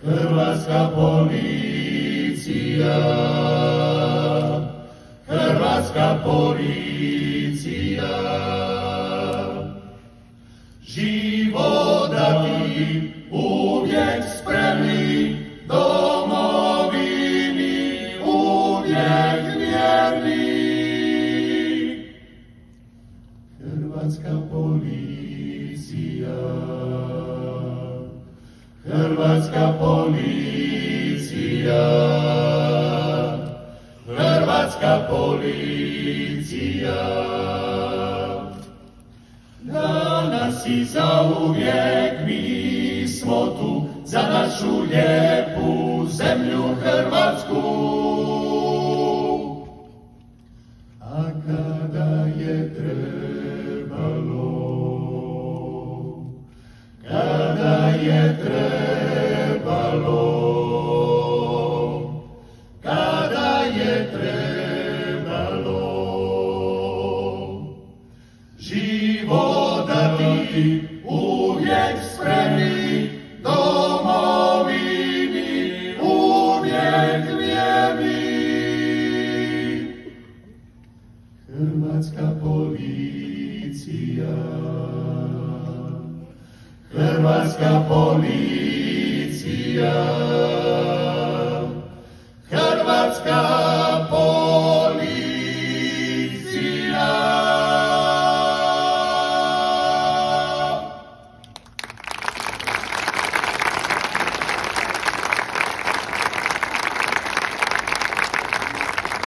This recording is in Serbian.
Hrvatska policija, Hrvatska policija, život dati uvijek spremni, domovini uvijek vjerni. Hrvatska policija, Hrvatska policija, Hrvatska policija. Danas i zauvijek mi smo tu za našu lijepu zemlju Hrvatsku. A kada je trebalo, kada je trebalo, kada je trebalo, život dati uvijek spremni, domovini uvijek vjerni. Hrvatska policija, Hrvatska policija, Hrvatska